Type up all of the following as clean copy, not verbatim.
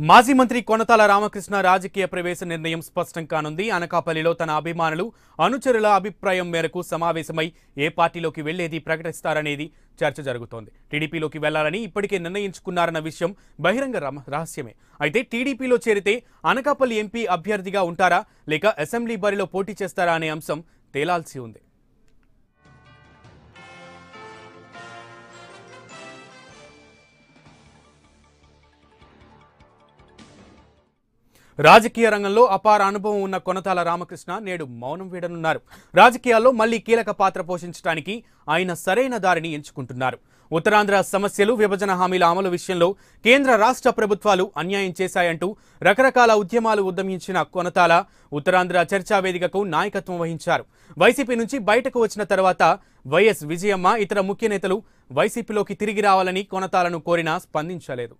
మాజీ మంత్రి కొనతాల రామకృష్ణ రాజకీయ ప్రవేశ నిర్ణయం స్పష్టం కానుంది. అనకాపల్లిలో తన అభిమానులు అనుచరుల అభిప్రాయం మేరకు సమావేశమై ఏ పార్టీలోకి వెళ్లేది ప్రకటిస్తారనేది చర్చ జరుగుతోంది. టీడీపీలోకి వెళ్లాలని ఇప్పటికే నిర్ణయించుకున్నారన్న విషయం బహిరంగ రహస్యమే. అయితే టీడీపీలో చేరితే అనకాపల్లి ఎంపీ అభ్యర్థిగా ఉంటారా లేక అసెంబ్లీ బరిలో పోటీ చేస్తారా అనే అంశం తేలాల్సి ఉంది. రాజకీయ రంగంలో అపార అనుభవం ఉన్న కొనతాల రామకృష్ణ నేడు మౌనం వీడనున్నారు. రాజకీయాల్లో మళ్లీ కీలక పాత్ర పోషించడానికి ఆయన సరైన దారిని ఎంచుకుంటున్నారు. ఉత్తరాంధ్ర సమస్యలు, విభజన హామీల అమలు విషయంలో కేంద్ర రాష్ట్ర ప్రభుత్వాలు అన్యాయం చేశాయంటూ రకరకాల ఉద్యమాలు ఉద్యమించిన కొనతాల ఉత్తరాంధ్ర చర్చా వేదికకు నాయకత్వం వహించారు. వైసీపీ నుంచి బయటకు వచ్చిన తర్వాత వైఎస్ విజయమ్మ ఇతర ముఖ్య నేతలు వైసీపీలోకి తిరిగి రావాలని కొనతాలను కోరినా స్పందించలేదు.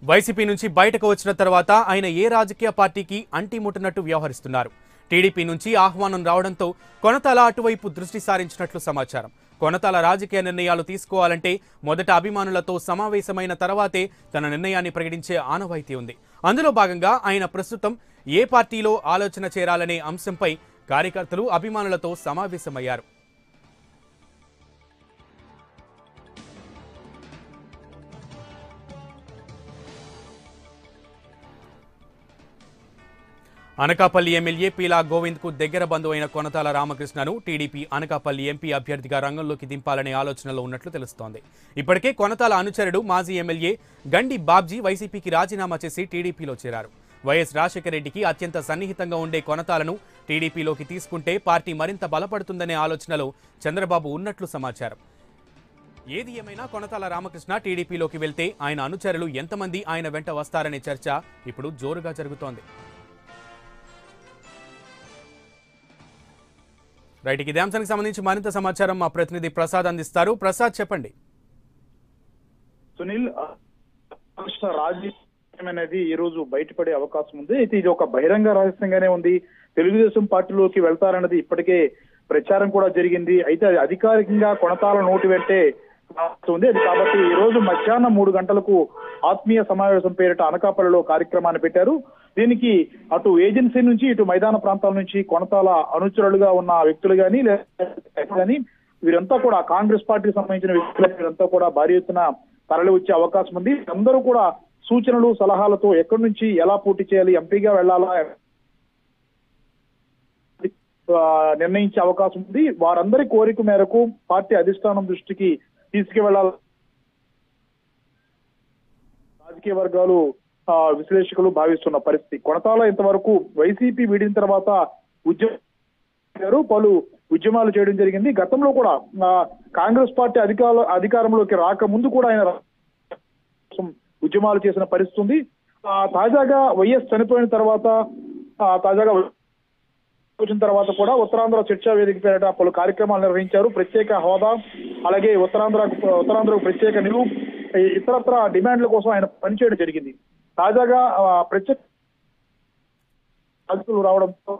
వైసీపీ నుంచి బయటకు వచ్చిన తర్వాత ఆయన ఏ రాజకీయ పార్టీకి అంటిముట్టినట్టు వ్యవహరిస్తున్నారు. టీడీపీ నుంచి ఆహ్వానం రావడంతో కొనతాల అటువైపు దృష్టి సారించినట్లు సమాచారం. కొనతాల రాజకీయ నిర్ణయాలు తీసుకోవాలంటే మొదట అభిమానులతో సమావేశమైన తర్వాతే తన నిర్ణయాన్ని ప్రకటించే ఆనవాయితీ ఉంది. అందులో భాగంగా ఆయన ప్రస్తుతం ఏ పార్టీలో ఆలోచన చేరాలనే అంశంపై కార్యకర్తలు అభిమానులతో సమావేశమయ్యారు. అనకాపల్లి ఎమ్మెల్యే పీలా గోవింద్కు దగ్గర బంధువు అయిన కొనతాల రామకృష్ణను టీడీపీ అనకాపల్లి ఎంపీ అభ్యర్థిగా రంగంలోకి దింపాలనే ఆలోచనలో ఉన్నట్లు తెలుస్తోంది. ఇప్పటికే కొనతాల అనుచరుడు మాజీ ఎమ్మెల్యే గండి బాబ్జీ వైసీపీకి రాజీనామా చేసి టీడీపీలో చేరారు. వైఎస్ రాజశేఖర రెడ్డికి అత్యంత సన్నిహితంగా ఉండే కొనతాలను టీడీపీలోకి తీసుకుంటే పార్టీ మరింత బలపడుతుందనే ఆలోచనలో చంద్రబాబు ఉన్నట్లు సమాచారం. ఏది ఏమైనా కొనతాల రామకృష్ణ టీడీపీలోకి వెళ్తే ఆయన అనుచరులు ఎంతమంది ఆయన వెంట వస్తారనే చర్చ ఇప్పుడు జోరుగా జరుగుతోంది. రైట్, ఇదే అంశానికి సంబంధించి మరింత సమాచారం మా ప్రతినిధి ప్రసాద్ అందిస్తారు. ప్రసాద్, చెప్పండి. సునీల్, రాజకీయం అనేది ఈ రోజు బయటపడే అవకాశం ఉంది. అయితే ఇది ఒక బహిరంగ రహస్యంగానే ఉంది. తెలుగుదేశం పార్టీలోకి వెళ్తారన్నది ఇప్పటికే ప్రచారం కూడా జరిగింది. అయితే అది అధికారికంగా కొనతాల నోటి వెంటే ఉంది. అది కాబట్టి ఈ రోజు మధ్యాహ్నం 3 గంటలకు ఆత్మీయ సమావేశం పేరిట అనకాపల్లిలో కార్యక్రమాన్ని పెట్టారు. దీనికి అటు ఏజెన్సీ నుంచి ఇటు మైదాన ప్రాంతాల నుంచి కొనతాల అనుచరులుగా ఉన్న వ్యక్తులు కానీ వీరంతా కూడా కాంగ్రెస్ పార్టీకి సంబంధించిన వ్యక్తులు వీరంతా కూడా భారీ ఎత్తున తరలి వచ్చే అవకాశం ఉంది. అందరూ కూడా సూచనలు సలహాలతో ఎక్కడి నుంచి ఎలా పోటీ చేయాలి, ఎంపీగా వెళ్లాలా నిర్ణయించే అవకాశం ఉంది. వారందరి కోరిక మేరకు పార్టీ అధిష్టానం దృష్టికి తీసుకువెళ్లాలి రాజకీయ వర్గాలు విశ్లేషకులు భావిస్తున్న పరిస్థితి. కొనతాల ఇంతవరకు వైసీపీ వీడిన తర్వాత పలు ఉద్యమాలు చేయడం జరిగింది. గతంలో కూడా కాంగ్రెస్ పార్టీ అధికారంలోకి రాకముందు కూడా ఆయన ఉద్యమాలు చేసిన పరిస్థితి ఉంది. తాజాగా వైఎస్ చనిపోయిన తర్వాత వచ్చిన తర్వాత కూడా ఉత్తరాంధ్ర చర్చా వేదిక పేరిట పలు కార్యక్రమాలు నిర్వహించారు. ప్రత్యేక హోదా, అలాగే ఉత్తరాంధ్రకు ప్రత్యేక నిలువు, ఇతరత్ర డిమాండ్ల కోసం ఆయన పనిచేయడం జరిగింది. తాజాగా ప్రత్యేక రావడంతో